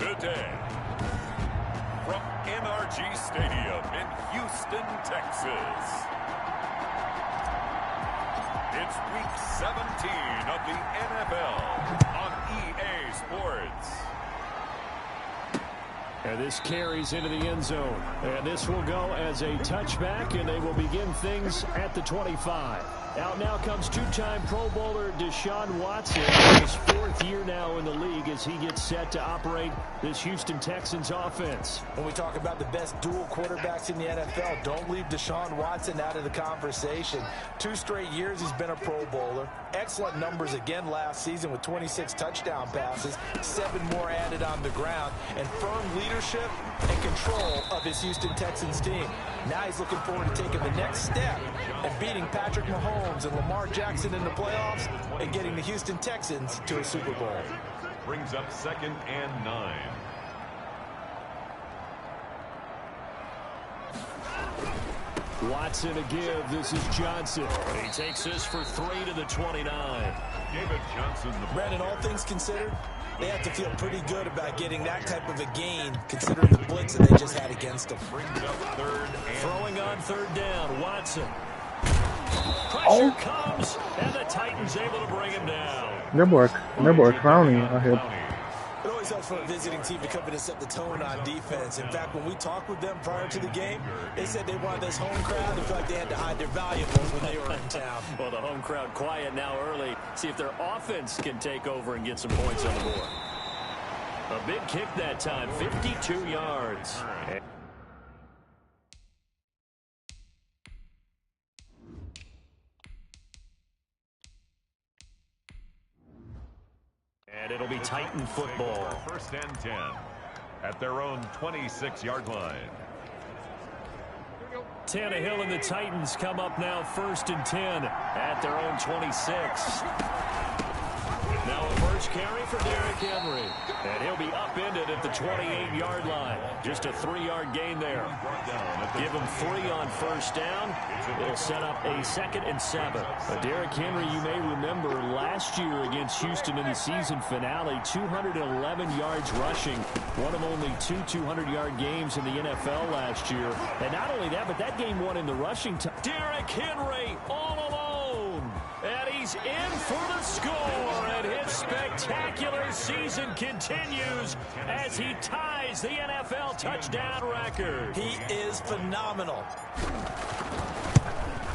Today, from NRG Stadium in Houston, Texas, it's Week 17 of the NFL on EA Sports. And this carries into the end zone. And this will go as a touchback, and they will begin things at the 25. Out now comes two-time Pro Bowler Deshaun Watson. His fourth year now in the league as he gets set to operate this Houston Texans offense. When we talk about the best dual quarterbacks in the NFL, don't leave Deshaun Watson out of the conversation. 2 straight years he's been a Pro Bowler. Excellent numbers again last season with 26 touchdown passes, 7 more added on the ground, and firm leadership and control of his Houston Texans team. Now he's looking forward to taking the next step and beating Patrick Mahomes and Lamar Jackson in the playoffs and getting the Houston Texans to a Super Bowl. Brings up 2nd and 9. Watson a give. This is Johnson. He takes this for 3 to the 29. David Johnson. Brandon, all things considered, they have to feel pretty good about getting that type of a gain considering the blitz that they just had against them. Brings up 3rd and throwing on 3rd down. Watson. Pressure comes, and the Titans able to bring him down. That boy Clowney out here. It always helps for a visiting team to come in and set the tone on defense. In fact, when we talked with them prior to the game, they said they wanted this home crowd to feel like they had to hide their valuables when they were in town. Well, the home crowd quiet now early. See if their offense can take over and get some points on the board. A big kick that time, 52 yards. And it'll be Titan football. 1st and 10 at their own 26-yard line. Tannehill and the Titans come up now 1st and 10 at their own 26. Now a first carry for Derrick Henry. And he'll be upended at the 28-yard line. Just a 3-yard gain there. Give him 3 on 1st down. It'll set up a 2nd and 7. Derrick Henry, you may remember last year against Houston in the season finale, 211 yards rushing. One of only 2 200-yard games in the NFL last year. And not only that, but that game won in the rushing time. Derrick Henry all alone. And he's in for the score. And his spectacular season continues as he ties the NFL touchdown record. He is phenomenal.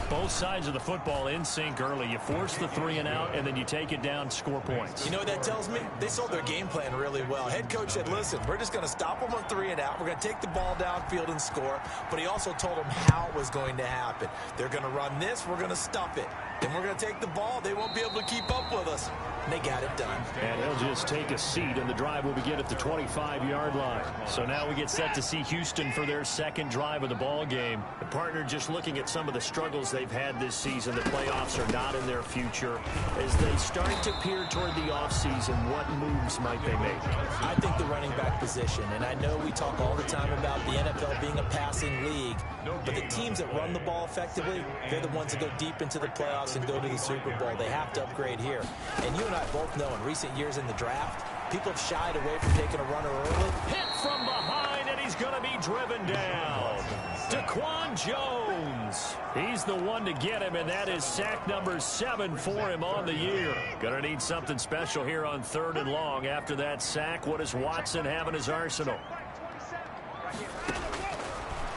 Both sides of the football in sync early. You force the 3 and out, and then you take it down, score points. You know what that tells me? They sold their game plan really well. Head coach said, listen, we're just going to stop them on 3 and out. We're going to take the ball downfield and score. But he also told them how it was going to happen. They're going to run this. We're going to stuff it. Then we're going to take the ball. They won't be able to keep up with us. And they got it done. And he'll just take a seat, and the drive will begin at the 25-yard line. So now we get set to see Houston for their 2nd drive of the ball game. The partner just looking at some of the struggles they've had this season. The playoffs are not in their future. As they start to peer toward the offseason, what moves might they make? I think the running back position, and I know we talk all the time about the NFL being a passing league, but the teams that run the ball effectively, they're the ones that go deep into the playoffs and go to the Super Bowl. They have to upgrade here. And you and I both know in recent years in the draft, people have shied away from taking a runner early. Hit from behind, and he's going to be driven down. Daquan Jones. He's the one to get him, and that is sack number 7 for him on the year. Going to need something special here on 3rd and long. After that sack, what does Watson have in his arsenal?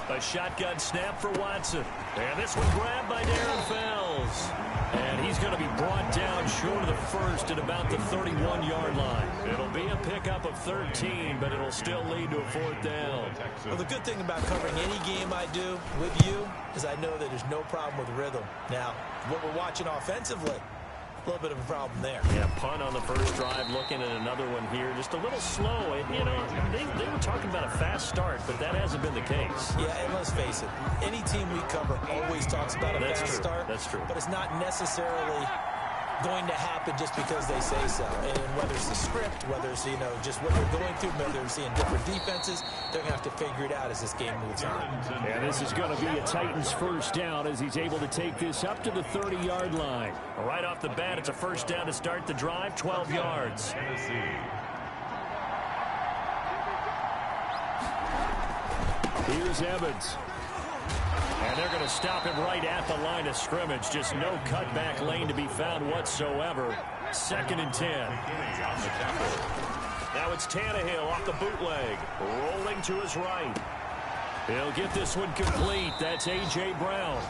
A shotgun snap for Watson. And this one grabbed by Darren Fells. And he's going to be brought down short of the 1st at about the 31-yard line. It'll be a pickup of 13, but it'll still lead to a 4th down. Well, the good thing about covering any game I do with you is I know that there's no problem with rhythm. Now, what we're watching offensively, a little bit of a problem there. Yeah, punt on the 1st drive, looking at another one here. Just a little slow. And, you know, they were talking about a fast start, but that hasn't been the case. Yeah, and let's face it, any team we cover always talks about a fast start. That's true. But it's not necessarily going to happen just because they say so. And whether it's the script, whether it's, you know, just what they're going through, whether they're seeing different defenses, they're going to have to figure it out as this game moves on. And this is going to be a Titans 1st down as he's able to take this up to the 30-yard line. Right off the bat, it's a 1st down to start the drive, 12 yards. Here's Evans. And they're going to stop him right at the line of scrimmage. Just no cutback lane to be found whatsoever. 2nd and 10. Now it's Tannehill off the bootleg. Rolling to his right. He'll get this one complete. That's A.J. Brown.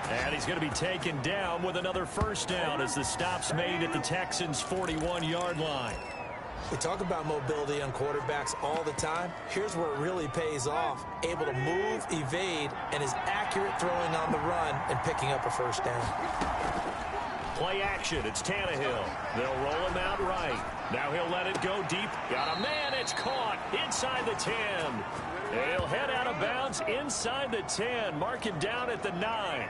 And he's going to be taken down with another first down as the stop's made at the Texans' 41-yard line. We talk about mobility on quarterbacks all the time. Here's where it really pays off. Able to move, evade, and is accurate throwing on the run and picking up a first down. Play action. It's Tannehill. They'll roll him out right. Now he'll let it go deep. Got a man. It's caught inside the 10. He'll head out of bounds inside the 10. Mark him down at the 9.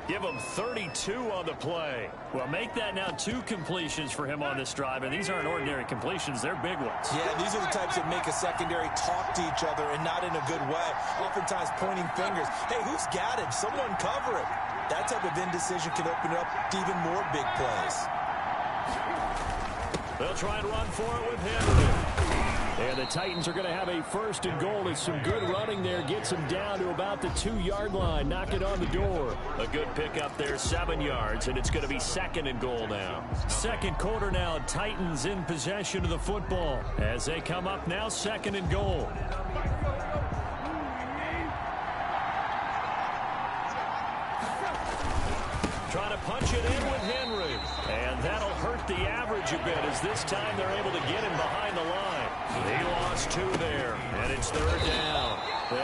Give him 32 on the play. Well, make that now 2 completions for him on this drive, and these aren't ordinary completions. They're big ones. Yeah, these are the types that make a secondary talk to each other and not in a good way. Oftentimes pointing fingers. Hey, who's got him? Someone cover it. That type of indecision can open up to even more big plays. They'll try and run for it with Henry. And the Titans are going to have a 1st and goal. It's some good running there. Gets him down to about the 2-yard line. Knock it on the door. A good pickup there, 7 yards, and it's going to be 2nd and goal now. 2nd quarter now. Titans in possession of the football as they come up now 2nd and goal. Trying to punch it in with Henry. And that'll hurt the average a bit as this time they're able to get him behind the line. He lost 2 there, and it's 3rd down.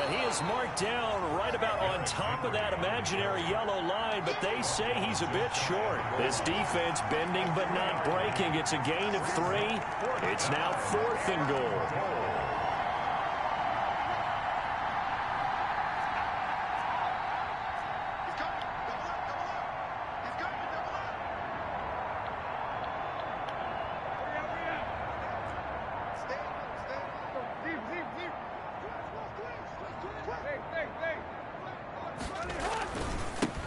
He is marked down right about on top of that imaginary yellow line, but they say he's a bit short. This defense bending but not breaking. It's a gain of 3. It's now 4th and goal.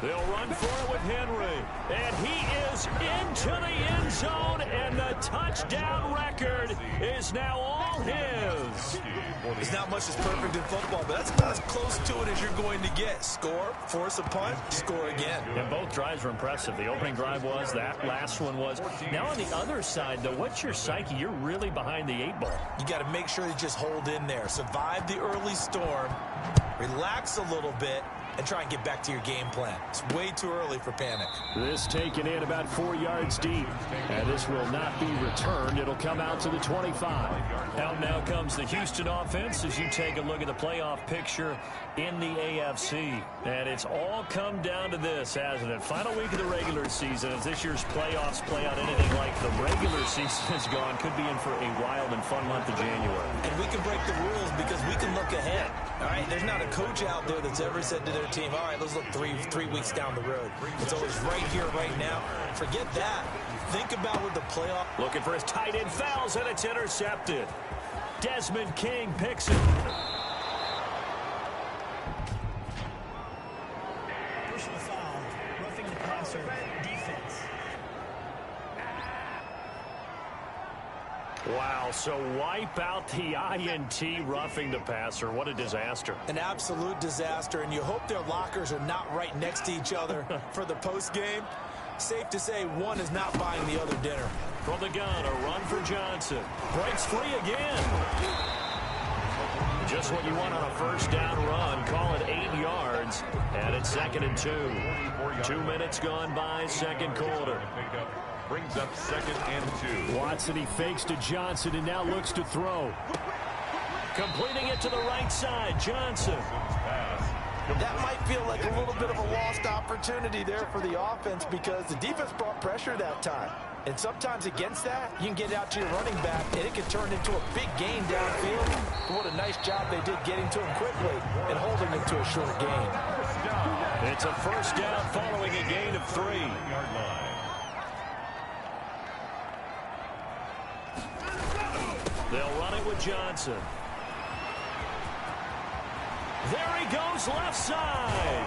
They'll run for it with Henry. And he is into the end zone, and the touchdown record is now all his. There's not much that's perfect in football, but that's about as close to it as you're going to get. Score, force a punt, score again. And both drives were impressive. The opening drive was, that last one was. Now on the other side, though, what's your psyche? You're really behind the 8 ball. You got to make sure you just hold in there. Survive the early storm, relax a little bit, and try and get back to your game plan. It's way too early for panic. This taken in about 4 yards deep. And this will not be returned. It'll come out to the 25. Out now comes the Houston offense as you take a look at the playoff picture in the AFC. And it's all come down to this, hasn't it? Final week of the regular season. As this year's playoffs play out anything like the regular season is gone, could be in for a wild and fun month of January. And we can break the rules because we can look ahead. All right, there's not a coach out there that's ever said to their team, all right, let's look three weeks down the road. It's always right here, right now. Forget that. Think about what the playoff. Looking for his tight end, fouls, and it's intercepted. Desmond King picks it. Personal foul, roughing the passer, defense. Wow, so wipe out the INT, roughing the passer. What a disaster. An absolute disaster, and you hope their lockers are not right next to each other for the postgame. Safe to say one is not buying the other dinner. From the gun, a run for Johnson. Breaks free again. Just what you want on a first down run. Call it 8 yards, and it's 2nd and 2. 2 minutes gone by, 2nd quarter. Brings up 2nd and 2. Watson, he fakes to Johnson and now looks to throw. Completing it to the right side, Johnson. That might feel like a little bit of a lost opportunity there for the offense because the defense brought pressure that time. And sometimes against that, you can get out to your running back, and it can turn into a big gain downfield. But what a nice job they did getting to him quickly and holding him to a short gain. It's a first down following a gain of 3. They'll run it with Johnson. There he goes left side.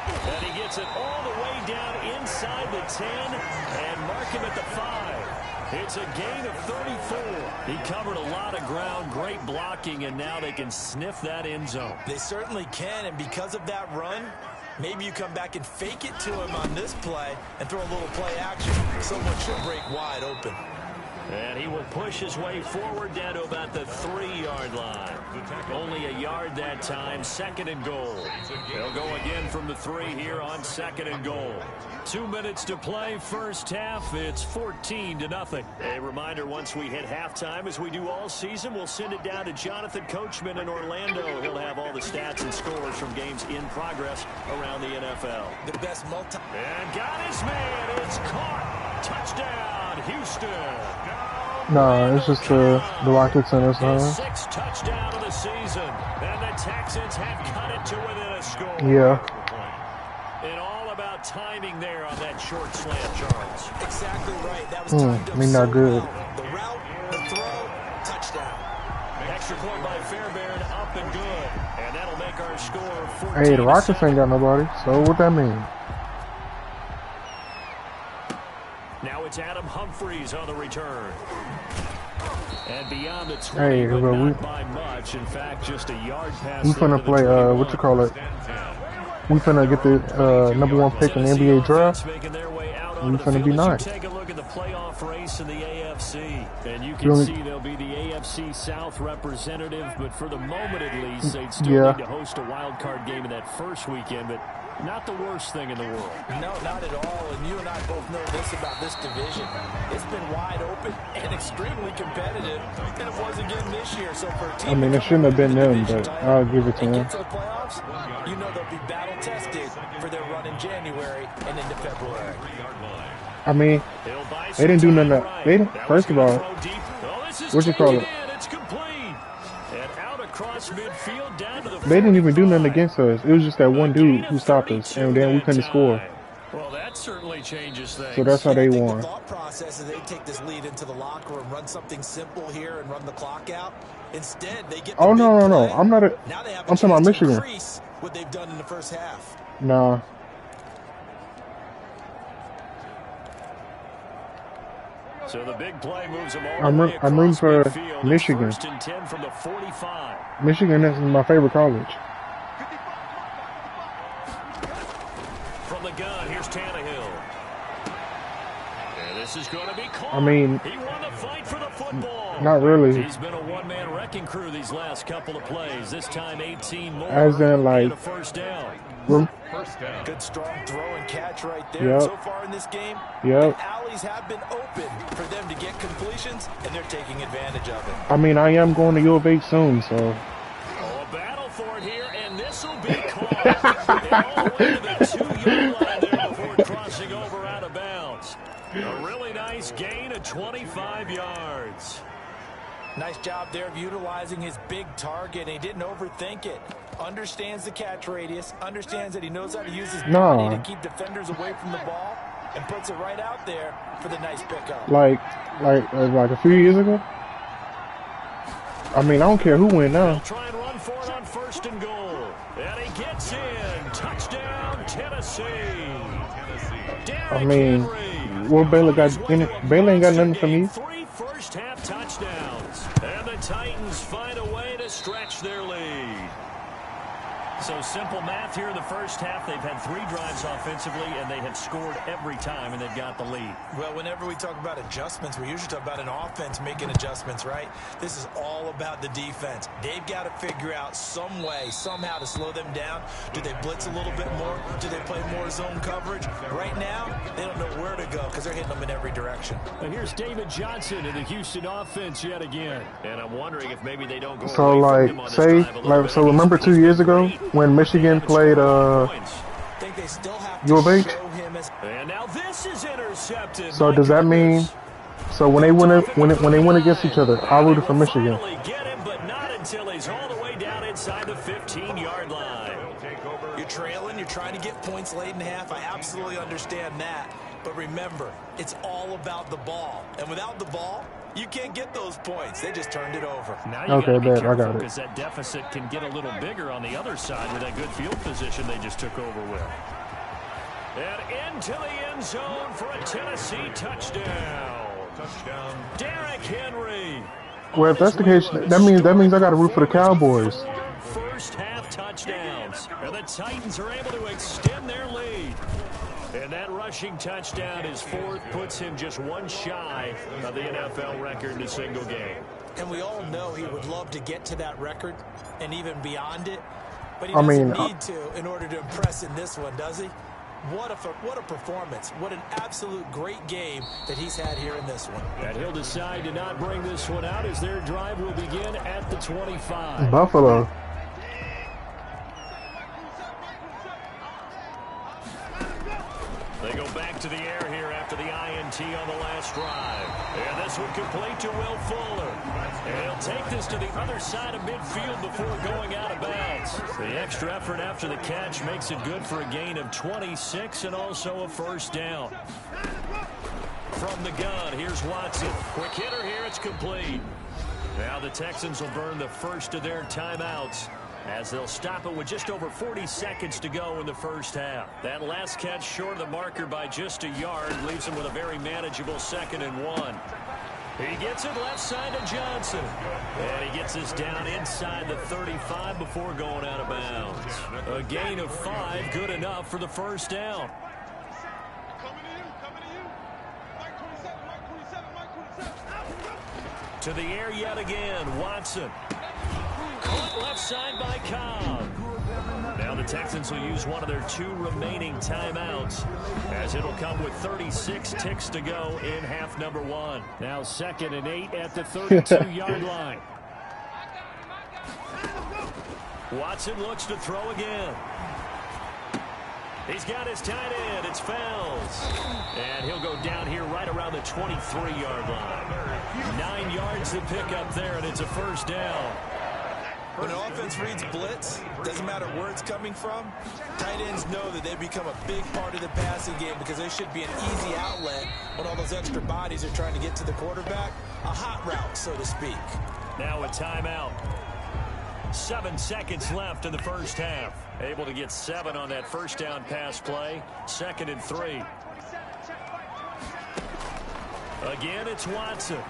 And he gets it all the way down inside the 10 and mark him at the 5. It's a gain of 34. He covered a lot of ground, great blocking, and now they can sniff that end zone. They certainly can, and because of that run, maybe you come back and fake it to him on this play and throw a little play action. Someone should break wide open. And he will push his way forward down to about the 3-yard line. Only a yard that time, 2nd and goal. They'll go again from the 3 here on 2nd and goal. 2 minutes to play, first half. It's 14-0. A reminder, once we hit halftime, as we do all season, we'll send it down to Jonathan Coachman in Orlando. He'll have all the stats and scores from games in progress around the NFL. The best And got his man. It's caught. Touchdown, Houston. Nah, it's just the Rockets and us. His 6th touchdown of the season, and the Texans have cut it to within a score. Yeah. And all about timing there on that short slant, Charles. Exactly right. That was timed up not good. well. The route, the throw, touchdown. Extra point by Fairbairn, up and good. And that'll make our score 14. Hey, the Rockets ain't got nobody, so what that mean? Now it's Adam Humphries on the return. And beyond the 20, Hey, but bro, not by much. In fact, just a yard pass. We finna play, what you call it? We finna get the #1 pick in the NBA draft. We finna be nice. Take a look at the playoff race in the AFC, and you can see they'll be the AFC South representative, but for the moment at least, they'd still need to host a wild card game in that first weekend, but not the worst thing in the world. No, not at all. And you and I both know this about this division. It's been wide open and extremely competitive, and it was again this year. So for a team, I mean, it shouldn't have been them, but I'll give it to and them. get to the playoffs, you know they'll be battle tested for their run in January and into February. I mean, they didn't do nothing. They didn't, first of all, what you call it? It's complete. And out across midfield down to the They didn't even do nothing against us. It was just that one dude who stopped us, and then we couldn't score. Well, that certainly changes things. So that's how they The won. thought process is they take this lead into the locker room, run something simple here, and run the clock out. Instead, they get. Oh, the no, big no, no. play. I'm not a. Now they have a I'm talking about chance to Michigan. increase what they've done in the first half. Nah. So the big play moves them all I'm the way rooting across for midfield. It's Michigan. 1st and 10 from the 45. Michigan is my favorite college. From the gun, here's Tannehill. And this is going to be caught. I mean, He won the fight for the football. not really. He's been a one-man wrecking crew these last couple of plays. This time 18 more. As in, like, and a first down. Good strong throw and catch right there. Yep. So far in this game, Yep. the alleys have been open for them to get completions, and they're taking advantage of it. I mean, I am going to U of H soon, so. Oh, a battle for it here, and this will be caught. And all the way to the 2-yard line there before crossing over out of bounds. A really nice gain of 25 yards. Nice job there of utilizing his big target. He didn't overthink it. Understands the catch radius. Understands that he knows how to use his body to keep defenders away from the ball, and puts it right out there for the nice pickup. Like a few years ago. I mean, I don't care who win now. They'll try and run for it on 1st and goal. And he gets in. Touchdown, Tennessee. I mean, what Baylor got in it? Baylor ain't got nothing for me. 3 first-half touchdowns. And the Titans find a way to stretch their lead. So simple math here in the first half. They've had 3 drives offensively, and they have scored every time, and they've got the lead. Well, whenever we talk about adjustments, we usually talk about an offense making adjustments, right? This is all about the defense. They've got to figure out some way, somehow to slow them down. Do they blitz a little bit more? Do they play more zone coverage? Right now, they don't know where to go because they're hitting them in every direction. And here's David Johnson in the Houston offense yet again. And I'm wondering if maybe they don't go So, away from like, him on this say, drive a little bit. so remember 2 years ago when Michigan played Think they still have U of to H? show him as And now this is intercepted. So My does that mean? goodness. So when they win against each other, I rooted for Michigan. Finally get him, but not until he's all the way down inside the 15-yard line. you're trailing, you're trying to get points late in half. I absolutely understand that. But remember, it's all about the ball. And without the ball, You can't get those points. They just turned it over. Now you Okay, gotta be bet. I careful got it. because that deficit can get a little bigger on the other side with that good field position they just took over with. And into the end zone for a Tennessee touchdown. Derrick Henry. Well, if that's the case, that means I got to root for the Cowboys. First half touchdowns. And the Titans are able to extend their lead. And that rushing touchdown, his fourth, puts him just one shy of the NFL record in a single game. And we all know he would love to get to that record and even beyond it. But he doesn't need to in order to impress in this one, does he? What a performance. What an absolute great game that he's had here in this one. And he'll decide to not bring this one out as their drive will begin at the 25. Buffalo. They go back to the air here after the INT on the last drive. And this one complete to Will Fuller. And he'll take this to the other side of midfield before going out of bounds. The extra effort after the catch makes it good for a gain of 26 and also a first down. From the gun, here's Watson. Quick hitter here, it's complete. Now the Texans will burn the first of their timeouts, as they'll stop it with just over 40 seconds to go in the first half. That last catch short of the marker by just a yard leaves him with a very manageable 2nd and 1. He gets it left side to Johnson. And he gets this down inside the 35 before going out of bounds. A gain of 5, good enough for the first down. To the air yet again, Watson. Caught left side by Cobb. Now the Texans will use one of their 2 remaining timeouts, as it'll come with 36 ticks to go in half number 1. Now 2nd and 8 at the 32-yard line. Watson looks to throw again. He's got his tight end. It's Fells. And he'll go down here right around the 23-yard line. 9 yards to pick up there, and it's a first down. When an offense reads blitz, doesn't matter where it's coming from, tight ends know that they become a big part of the passing game because they should be an easy outlet when all those extra bodies are trying to get to the quarterback. A hot route, so to speak. Now a timeout. 7 seconds left in the first half. Able to get 7 on that first down pass play. 2nd and 3. Again, it's Watson.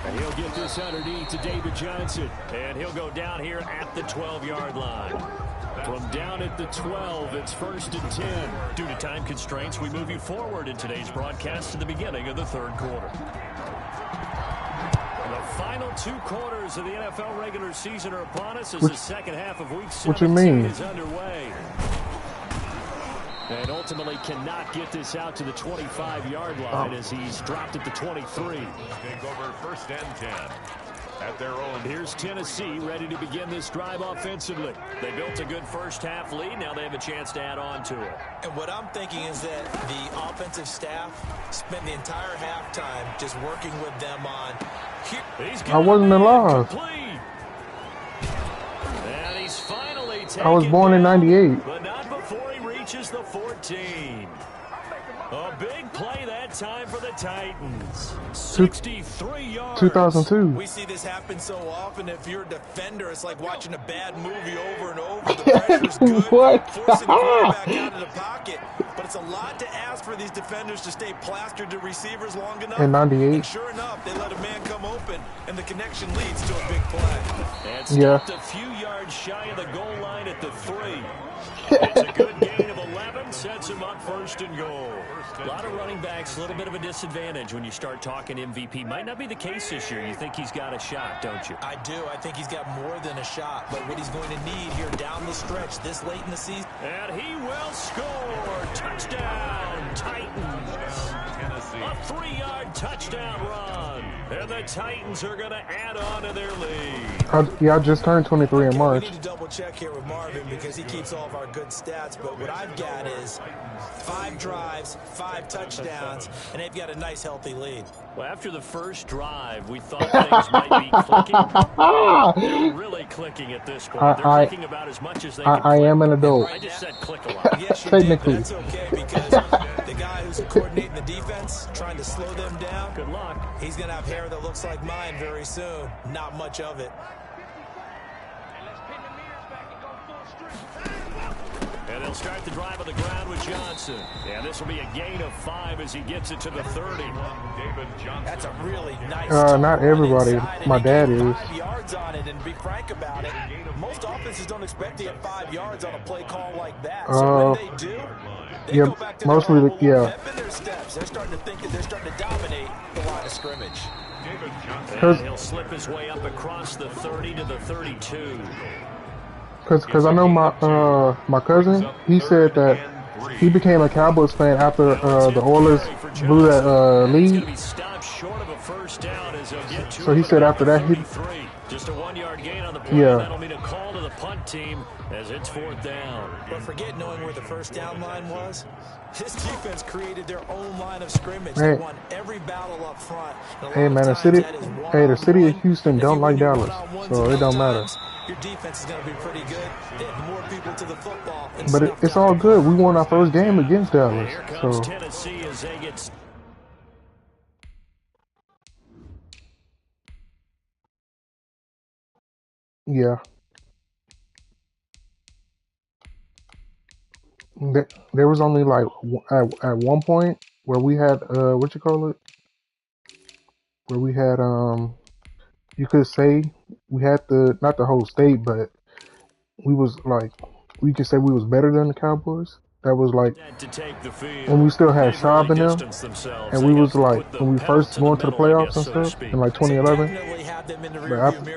And he'll get this underneath to David Johnson. And he'll go down here at the 12-yard line. From down at the 12, it's 1st and 10. Due to time constraints, we move you forward in today's broadcast to the beginning of the 3rd quarter. The final 2 quarters of the NFL regular season are upon us as the second half of Week 17 is underway. And ultimately cannot get this out to the 25-yard line as he's dropped at the 23. Take over 1st and 10 at their own. Here's Tennessee ready to begin this drive offensively. They built a good first half lead. Now they have a chance to add on to it. And what I'm thinking is that the offensive staff spent the entire halftime just working with them on. I wasn't alive. And he's finally I was born in 98. But not before he reaches the 14. A big play that time for the Titans. 63 yards. 2002. We see this happen so often. If you're a defender, it's like watching a bad movie over and over. The pressure's good. What? Forcing the quarterback out of the pocket. But it's a lot to ask for these defenders to stay plastered to receivers long enough. In 98. And sure enough, they let a man come open, and the connection leads to a big play. And stopped a few yards shy of the goal line at the 3. It's a good gain of 11, sets him up 1st and goal. A lot of running backs, a little bit of a disadvantage when you start talking MVP. Might not be the case this year. You think he's got a shot, don't you? I do. I think he's got more than a shot. But what he's going to need here down the stretch this late in the season. And he will score. Touchdown, Titans. A 3-yard touchdown run. And the Titans are going to add on to their lead. I just turned 23 in March. We need to double check here with Marvin because he keeps all of our good stats. But what I've got is 5 drives, 5 touchdowns, and they've got a nice, healthy lead. Well, after the first drive, we thought things might be clicking. They're really clicking at this point. They're clicking about as much as they can. I am an adult. I just said click a lot. Yes, you Technically. did, but that's okay because the guy who's coordinating the defense, trying to slow them down. Good luck. He's going to have hair that looks like mine very soon. Not much of it. And they'll start the drive on the ground with Johnson. And this will be a gain of 5 as he gets it to the 30. That's a really nice not everybody. My dad is. 5 yards on it, and be frank about it, most offenses don't expect to get 5 yards on a play call like that. So when they do, they go back to mostly their yeah. in their steps. They're starting to think that they're starting to dominate the line of scrimmage. And he'll slip his way up across the 30 to the 32. Cause I know my cousin, he said that he became a Cowboys fan after the Oilers blew that lead. So he said after that he just a 1-yard gain on the play. Yeah. That'll mean a call to the punt team as it's 4th down. But forget knowing where the first down line was. This defense created their own line of scrimmage. Hey. They won every battle up front. Hey man, the city of Houston don't like Dallas, so it don't matter. Your defense is going to be pretty good. They have more people to the football. But it's all good. We won our first game against Dallas, Here comes so Tennessee as they get. yeah. There was only like at one point where we had where we had you could say we had not the whole state, but we was like we could say we was better than the Cowboys. That was like when we still had Schaub in them, and we was like when we first going to the playoffs and stuff in like 2011.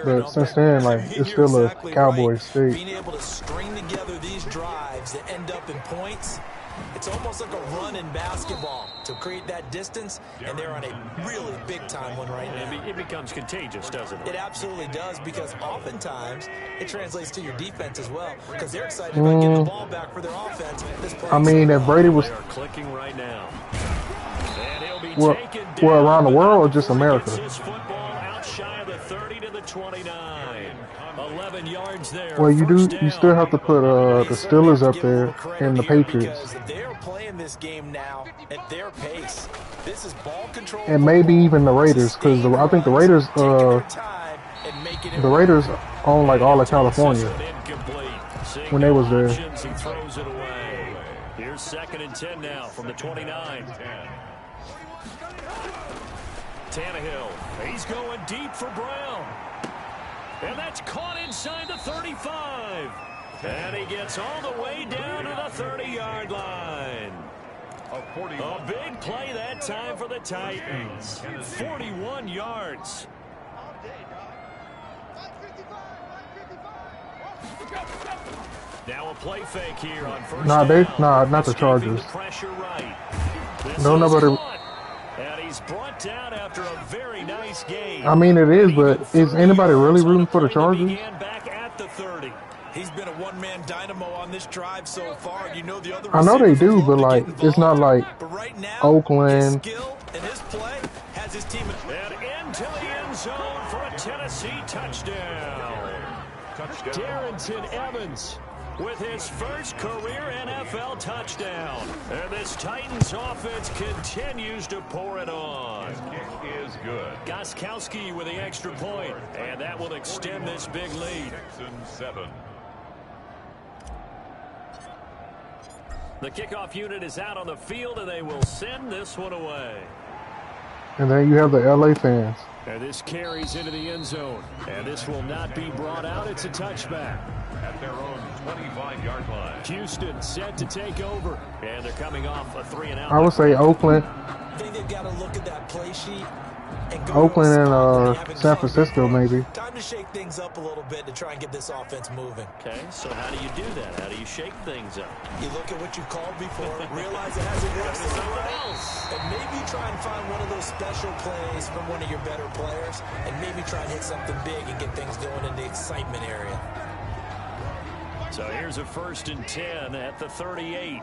But since then, like it's still a Cowboys state. Being able to string together these drives that end up in points, it's almost like a run in basketball to create that distance, and they're on a really big-time one right now. It becomes contagious, doesn't it? It absolutely does, because oftentimes it translates to your defense as well, because they're excited about getting the ball back for their offense. I mean, if Brady was clicking right now. And he'll be taken down. Well, around the world or just America? Football out shy of the 30 to the 29. 11 yards there. Well, you still have to put the Steelers up there and the Patriots. They're playing this game now at their pace. This is ball control. And maybe even the Raiders, because I think the Raiders own like all of California when they was there. He throws it away. Here's 2nd and 10 now from the 29. Tannehill, he's going deep for Brown. And that's caught inside the 35. And he gets all the way down to the 30-yard line. A big play that time for the Titans. 41 yards. Now a play fake here on first down. Not the Chargers. Pressure right. No, nobody. And he's brought down after a very nice game. I mean, it is, but is anybody really rooting for the Chargers? Back at the 30. He's been a one-man dynamo on this drive so far. You know the other I know they do, but like it's not like right now, Oakland. His skill and his play has his team. And into the end zone for a Tennessee touchdown. Darrington Evans with his first career NFL touchdown. And this Titans offense continues to pour it on. His kick is good. Gostkowski with the extra point, and that will extend this big lead. Texans 7. The kickoff unit is out on the field, and they will send this one away. And then you have the LA fans. And this carries into the end zone. And this will not be brought out. It's a touchback. At their own 25-yard line. Houston set to take over. And they're coming off a 3-and-out. I would say Oakland. I think they've got to look at that play sheet. Oakland and San Francisco, maybe. Time to shake things up a little bit to try and get this offense moving. Okay, so how do you do that? How do you shake things up? You look at what you called before, realize it hasn't worked somewhere else, and maybe try and find one of those special plays from one of your better players, and maybe try and hit something big and get things going in the excitement area. So here's a 1st and 10 at the 38.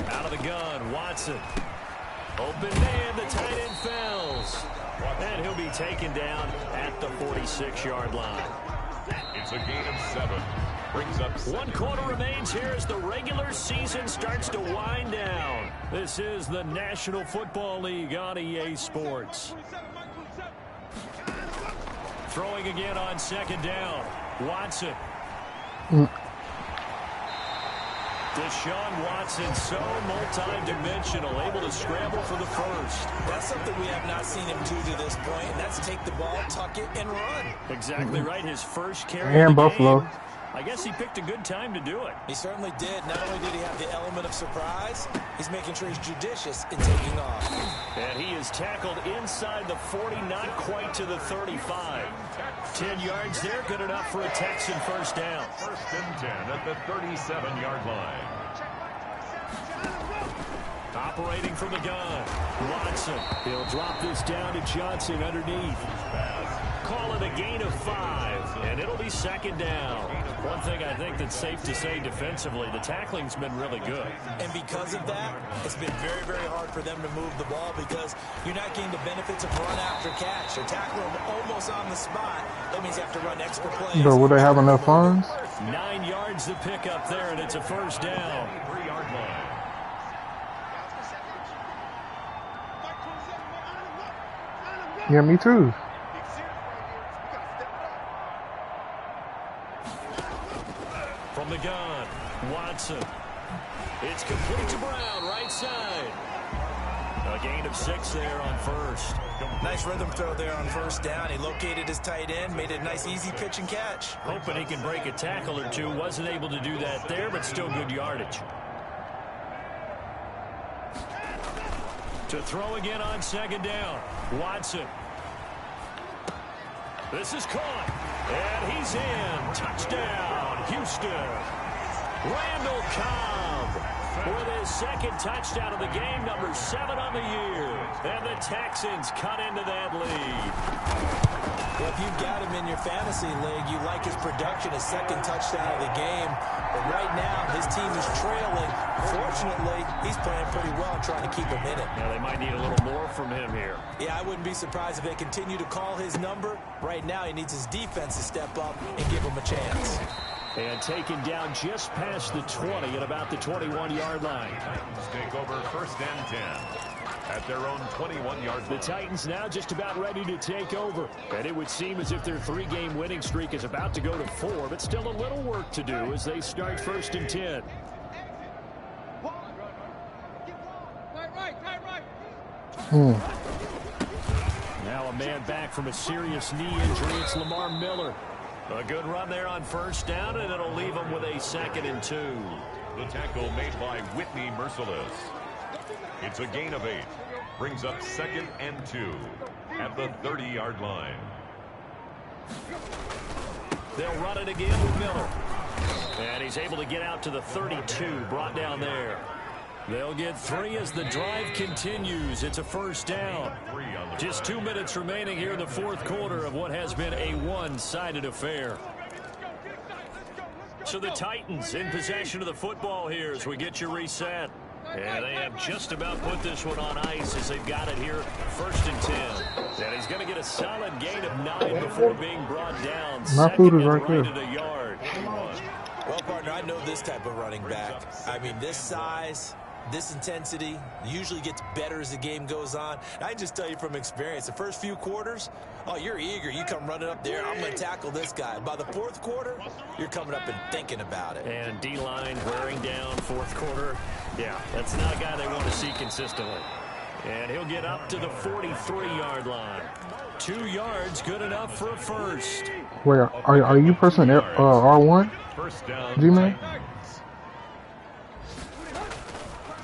Out of the gun, Watson. Open man, the tight end fells. And he'll be taken down at the 46-yard line. It's a gain of 7. Brings up 1 quarter remains here as the regular season starts to wind down. This is the National Football League on EA Sports. Throwing again on 2nd down. Watson. Deshaun Watson, so multi-dimensional, able to scramble for the first. That's something we have not seen him do to this point, and that's take the ball, tuck it, and run. Exactly right. His first carry And of the Buffalo. game. I guess he picked a good time to do it. He certainly did. Not only did he have the element of surprise, he's making sure he's judicious in taking off. And he is tackled inside the 40, not quite to the 35. 10 yards there, good enough for a Texan first down. 1st and 10 at the 37-yard line. Operating from the gun. Watson. He'll drop this down to Johnson underneath. Call it a gain of 5, and it'll be 2nd down. One thing I think that's safe to say defensively, the tackling's been really good. And because of that, it's been very, very hard for them to move the ball because you're not getting the benefits of run after catch. They're tackling them almost on the spot. That means you have to run extra plays. But will they have enough funds? 9 yards to pick up there, and it's a first down. 3-yard line. Yeah, me too. From the gun, Watson. It's complete to Brown, right side. A gain of 6 there on first. Nice rhythm throw there on first down. He located his tight end, made it a nice easy pitch and catch. Hoping he can break a tackle or two. Wasn't able to do that there, but still good yardage. To throw again on 2nd down. Watson. This is caught. And he's in. Touchdown, Houston. Randall Cobb with his 2nd touchdown of the game, number 7 on the year. And the Texans cut into that lead. Well, if you've got him in your fantasy league, you like his production, his 2nd touchdown of the game. But right now, his team is trailing. Fortunately, he's playing pretty well and trying to keep him in it. Now, they might need a little more from him here. Yeah, I wouldn't be surprised if they continue to call his number. Right now, he needs his defense to step up and give him a chance. And taken down just past the 20 at about the 21-yard line. Titans take over 1st and 10 at their own 21-yard line. The Titans now just about ready to take over. And it would seem as if their 3-game winning streak is about to go to 4, but still a little work to do as they start 1st and 10. Now a man back from a serious knee injury. It's Lamar Miller. A good run there on first down, and it'll leave him with a 2nd and 2. The tackle made by Whitney Merciless. It's a gain of 8. Brings up 2nd and 2 at the 30-yard line. They'll run it again with Miller. And he's able to get out to the 32, brought down there. They'll get 3 as the drive continues. It's a first down. Just 2 minutes remaining here in the 4th quarter of what has been a one-sided affair. So the Titans in possession of the football here as we get you reset. And they have just about put this one on ice as they've got it here 1st and 10. And he's going to get a solid gain of 9 before being brought down. My food is right at here. a yard. Well, partner, I know this type of running back. I mean, this size, this intensity usually gets better as the game goes on. And I can just tell you from experience, the first few quarters, oh, you're eager. You come running up there, I'm going to tackle this guy. By the 4th quarter, you're coming up and thinking about it. And D-line wearing down 4th quarter. Yeah, that's not a guy they want to see consistently. And he'll get up to the 43-yard line. 2 yards, good enough for a first. Wait, are you pressing R1? First down, G-Man? Titans.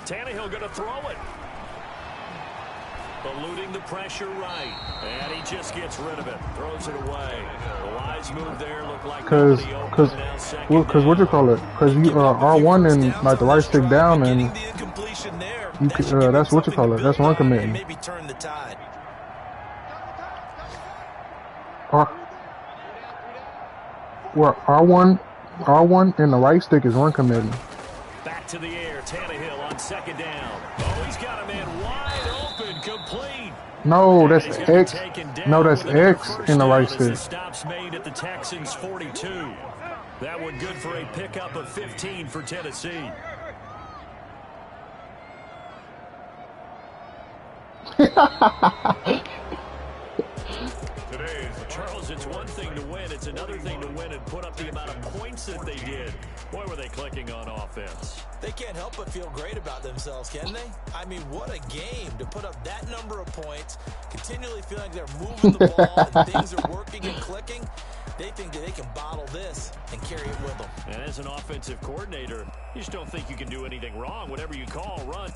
Tannehill going to throw it. Eluding the pressure right. And he just gets rid of it. Throws it away. The wise move there looked like Because what you call it? Because you R1 and like the right stick down and you could, that's what you call it. That's run committing. Maybe turn the tide. R1 and the right stick is run committing. Back to the air. Tannehill on 2nd down. Oh, he's got a man wide complete. No, And that's he's gonna be X. taken down No, that's with another X first in the down right as the stick. stop's made at the Texans' 42. That one good for a pickup of 15 for Tennessee. Charles, it's one thing to win. It's another thing to win and put up the amount of points that they did. Boy, were they clicking on offense. They can't help but feel great about themselves, can they? I mean, what a game to put up that number of points, continually feeling they're moving the ball and things are working and clicking. They think that they can bottle this and carry it with them. And as an offensive coordinator, you just don't think you can do anything wrong. Whatever you call, run.